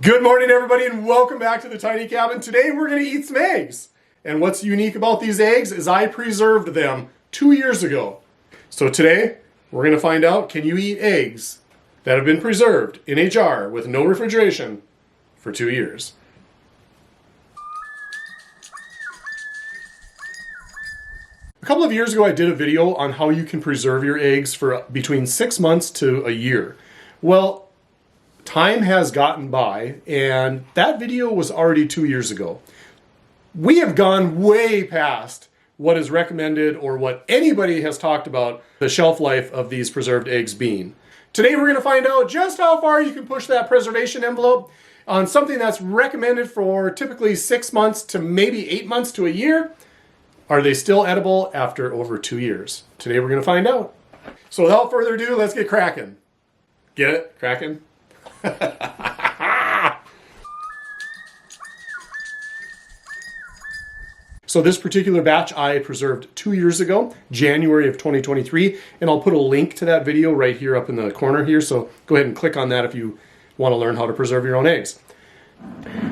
Good morning, everybody, and welcome back to the Tiny Cabin. Today we're going to eat some eggs. And what's unique about these eggs is I preserved them 2 years ago. So today we're going to find out, can you eat eggs that have been preserved in a jar with no refrigeration for 2 years? A couple of years ago I did a video on how you can preserve your eggs for between 6 months to a year. Well, time has gotten by, and that video was already 2 years ago. We have gone way past what is recommended or what anybody has talked about the shelf life of these preserved eggs being. Today we're going to find out just how far you can push that preservation envelope on something that's recommended for typically 6 months to maybe 8 months to a year. Are they still edible after over 2 years? Today we're going to find out. So without further ado, let's get cracking. Get it? Cracking? So this particular batch I preserved 2 years ago, January of 2023, and I'll put a link to that video right here up in the corner here, so go ahead and click on that if you want to learn how to preserve your own eggs.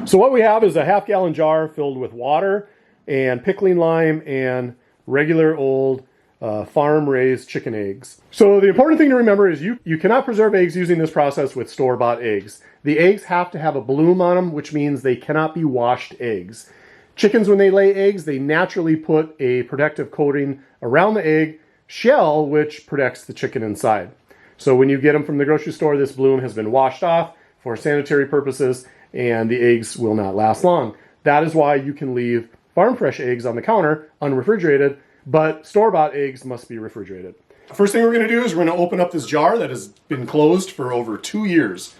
So what we have is a half-gallon jar filled with water and pickling lime and regular old farm-raised chicken eggs. So the important thing to remember is you cannot preserve eggs using this process with store-bought eggs. The eggs have to have a bloom on them, which means they cannot be washed eggs. Chickens, when they lay eggs, they naturally put a protective coating around the egg shell, which protects the chicken inside. So when you get them from the grocery store, this bloom has been washed off for sanitary purposes, and the eggs will not last long. That is why you can leave farm fresh eggs on the counter unrefrigerated, but store-bought eggs must be refrigerated. First thing we're going to do is we're going to open up this jar that has been closed for over 2 years.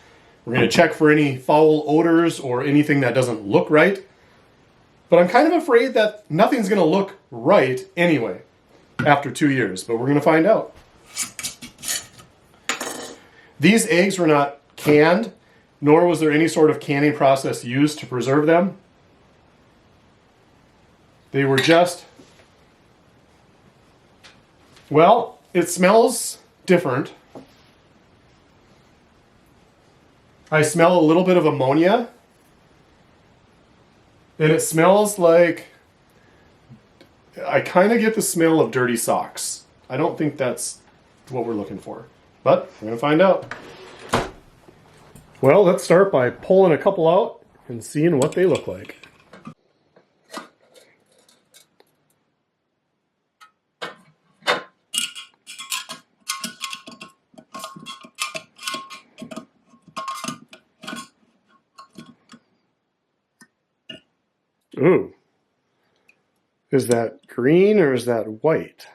We're going to check for any foul odors or anything that doesn't look right. But I'm kind of afraid that nothing's going to look right anyway after 2 years, but we're going to find out. These eggs were not canned, nor was there any sort of canning process used to preserve them. They were just, well, it smells different. I smell a little bit of ammonia. And it smells like, I kind of get the smell of dirty socks. I don't think that's what we're looking for, but we're going to find out. Well, let's start by pulling a couple out and seeing what they look like. Ooh, is that green or is that white?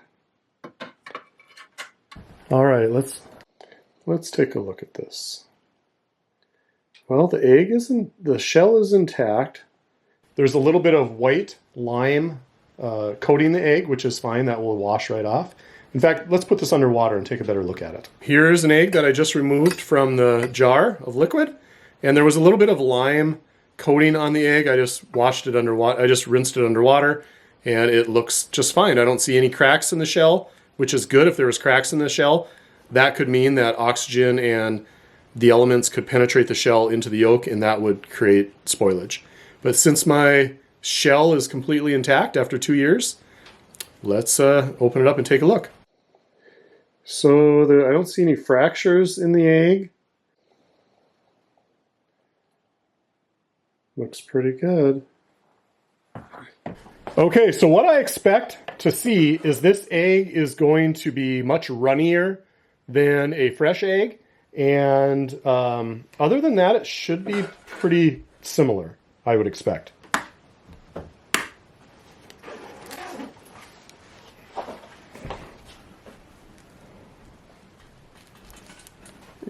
All right, let's take a look at this. Well, the shell is intact. There's a little bit of white lime coating the egg, which is fine. That will wash right off. In fact, let's put this under water and take a better look at it. Here's an egg that I just removed from the jar of liquid, and there was a little bit of lime coating on the egg. I just washed it under water. I just rinsed it under water, and it looks just fine. I don't see any cracks in the shell, which is good. If there was cracks in the shell, that could mean that oxygen and the elements could penetrate the shell into the yolk, and that would create spoilage. But since my shell is completely intact after 2 years, let's open it up and take a look. So I don't see any fractures in the egg. Looks pretty good. Okay, so what I expect to see is this egg is going to be much runnier than a fresh egg. And other than that, it should be pretty similar, I would expect.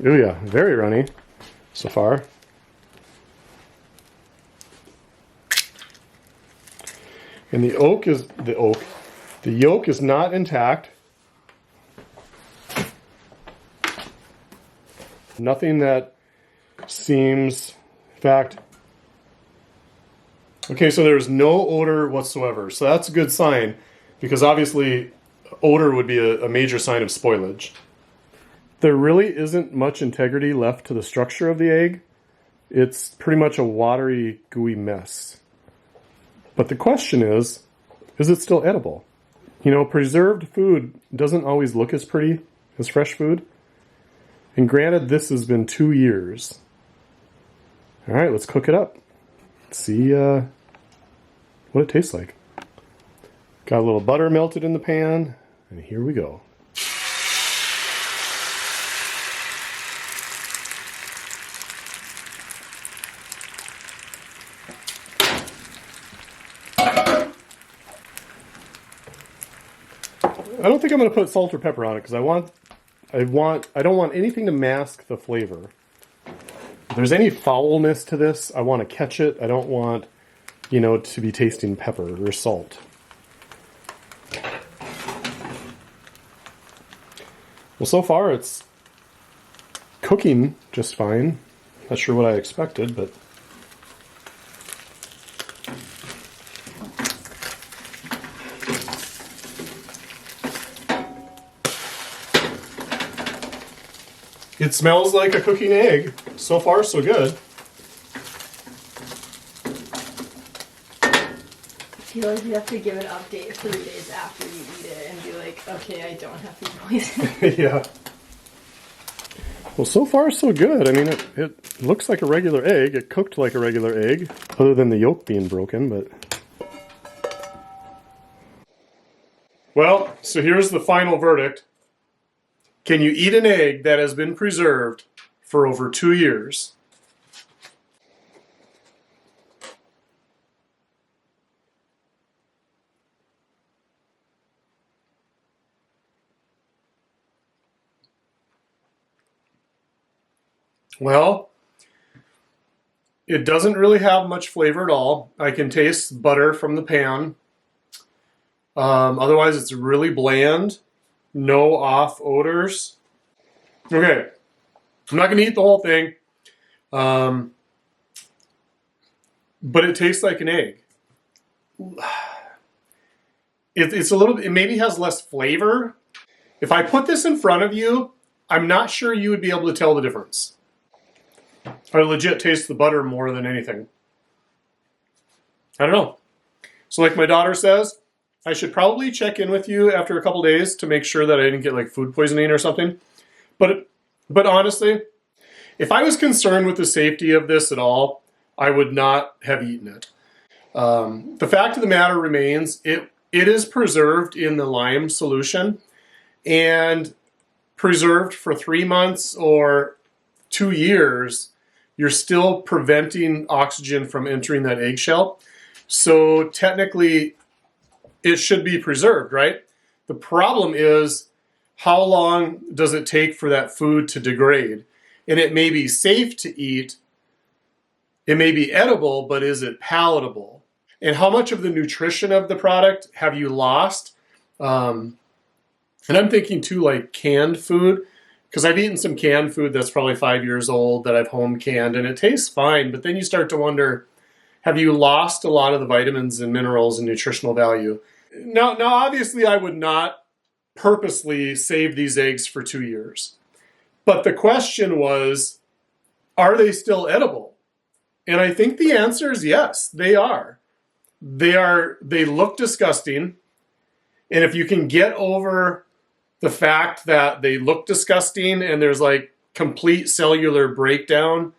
Oh yeah, very runny so far. And the yolk is not intact. Nothing that seems, in fact, okay, so there's no odor whatsoever. So that's a good sign, because obviously odor would be a major sign of spoilage. There really isn't much integrity left to the structure of the egg. It's pretty much a watery, gooey mess. But the question is it still edible? You know, preserved food doesn't always look as pretty as fresh food. And granted, this has been 2 years. All right, let's cook it up. See what it tastes like. Got a little butter melted in the pan, and here we go. I don't think I'm going to put salt or pepper on it because I don't want anything to mask the flavor. If there's any foulness to this, I want to catch it. I don't want, you know, to be tasting pepper or salt. Well, so far it's cooking just fine. Not sure what I expected, but it smells like a cooking egg. So far, so good. I feel like you have to give an update 3 days after you eat it and be like, okay, I don't have food poisoning. Yeah. Well, so far, so good. I mean, it looks like a regular egg. It cooked like a regular egg, other than the yolk being broken, but... Well, so here's the final verdict. Can you eat an egg that has been preserved for over 2 years? Well, it doesn't really have much flavor at all. I can taste butter from the pan. Otherwise, it's really bland. No off odors. Okay, I'm not going to eat the whole thing. But it tastes like an egg. It's a little, it maybe has less flavor. If I put this in front of you, I'm not sure you would be able to tell the difference. I legit taste the butter more than anything. I don't know. So like my daughter says, I should probably check in with you after a couple days to make sure that I didn't get like food poisoning or something. But honestly, if I was concerned with the safety of this at all, I would not have eaten it. The fact of the matter remains, it is preserved in the lime solution and preserved for 3 months or 2 years, you're still preventing oxygen from entering that eggshell. So technically, it should be preserved, right? The problem is, how long does it take for that food to degrade? And it may be safe to eat, it may be edible, but is it palatable? And how much of the nutrition of the product have you lost? And I'm thinking too, like canned food, because I've eaten some canned food that's probably 5 years old that I've home canned, and it tastes fine, but then you start to wonder, have you lost a lot of the vitamins and minerals and nutritional value? Now, obviously, I would not purposely save these eggs for 2 years. But the question was, are they still edible? And I think the answer is yes, they are. They look disgusting. And if you can get over the fact that they look disgusting and there's like complete cellular breakdown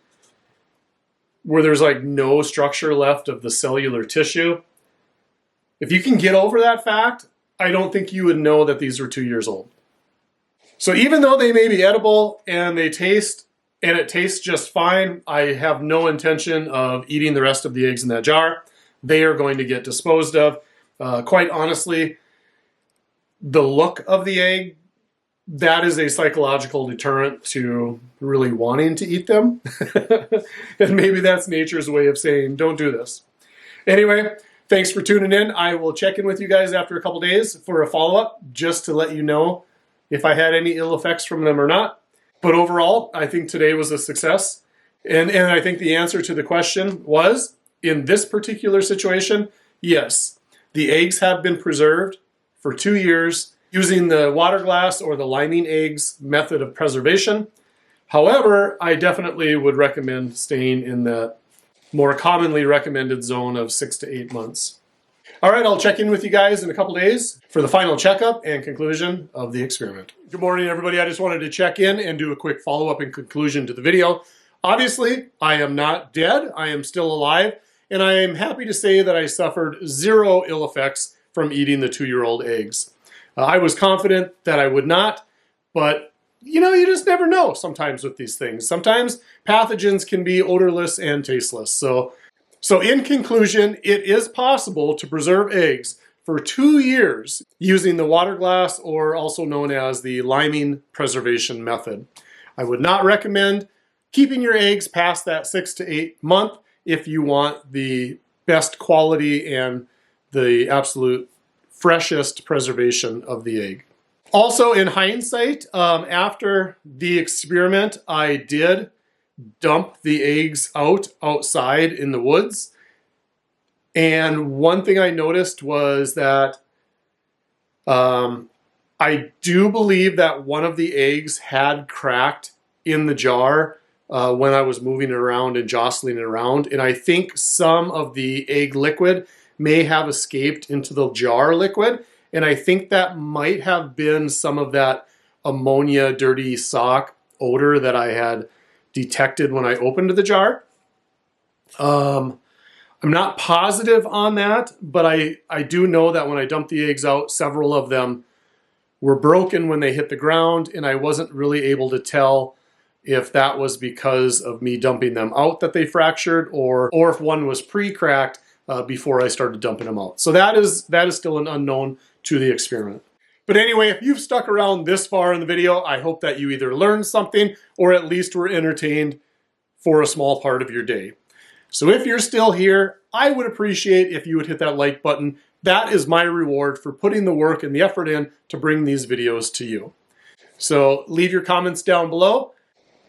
where there's like no structure left of the cellular tissue, if you can get over that fact, I don't think you would know that these were 2 years old. So even though they may be edible and it tastes just fine, I have no intention of eating the rest of the eggs in that jar. They are going to get disposed of. Quite honestly, the look of the egg, that is a psychological deterrent to really wanting to eat them. And maybe that's nature's way of saying, don't do this. Anyway, thanks for tuning in. I will check in with you guys after a couple days for a follow-up, just to let you know if I had any ill effects from them or not. But overall, I think today was a success. And I think the answer to the question was, in this particular situation, yes, the eggs have been preserved for 2 years using the water glass or the liming eggs method of preservation. However, I definitely would recommend staying in that more commonly recommended zone of 6 to 8 months. All right, I'll check in with you guys in a couple days for the final checkup and conclusion of the experiment. Good morning, everybody. I just wanted to check in and do a quick follow-up and conclusion to the video. Obviously, I am not dead. I am still alive, and I am happy to say that I suffered 0 ill effects from eating the 2-year-old eggs. I was confident that I would not, but you know, you just never know sometimes with these things. Sometimes pathogens can be odorless and tasteless. So in conclusion, it is possible to preserve eggs for 2 years using the water glass, or also known as the liming preservation method. I would not recommend keeping your eggs past that 6 to 8 month if you want the best quality and the absolute freshest preservation of the egg. Also, in hindsight, after the experiment, I did dump the eggs outside in the woods. And one thing I noticed was that I do believe that one of the eggs had cracked in the jar when I was moving it around and jostling it around. And I think some of the egg liquid may have escaped into the jar liquid. And I think that might have been some of that ammonia dirty sock odor that I had detected when I opened the jar. I'm not positive on that, but I do know that when I dumped the eggs out, several of them were broken when they hit the ground, and I wasn't really able to tell if that was because of me dumping them out that they fractured, or if one was pre-cracked before I started dumping them out. So that is still an unknown to the experiment. But anyway, if you've stuck around this far in the video, I hope that you either learned something or at least were entertained for a small part of your day. So if you're still here, I would appreciate if you would hit that like button. That is my reward for putting the work and the effort in to bring these videos to you. So leave your comments down below.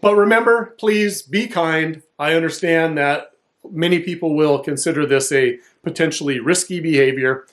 But remember, please be kind. I understand that many people will consider this a potentially risky behavior.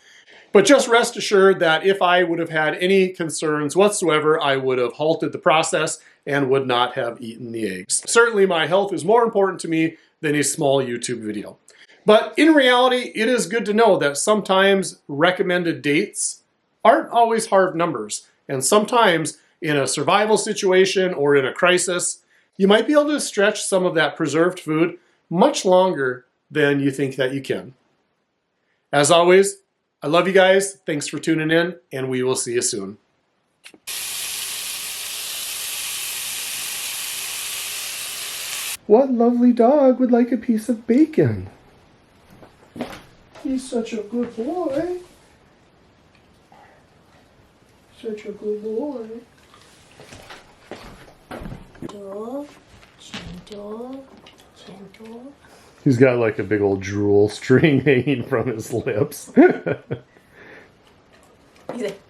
But just rest assured that if I would have had any concerns whatsoever, I would have halted the process and would not have eaten the eggs. Certainly my health is more important to me than a small YouTube video. But in reality, it is good to know that sometimes recommended dates aren't always hard numbers. And sometimes in a survival situation or in a crisis, you might be able to stretch some of that preserved food much longer than you think that you can. As always, I love you guys. Thanks for tuning in, and we will see you soon. What lovely dog would like a piece of bacon? He's such a good boy. Such a good boy. Gentle, gentle, gentle. He's got like a big old drool string hanging from his lips. He's like,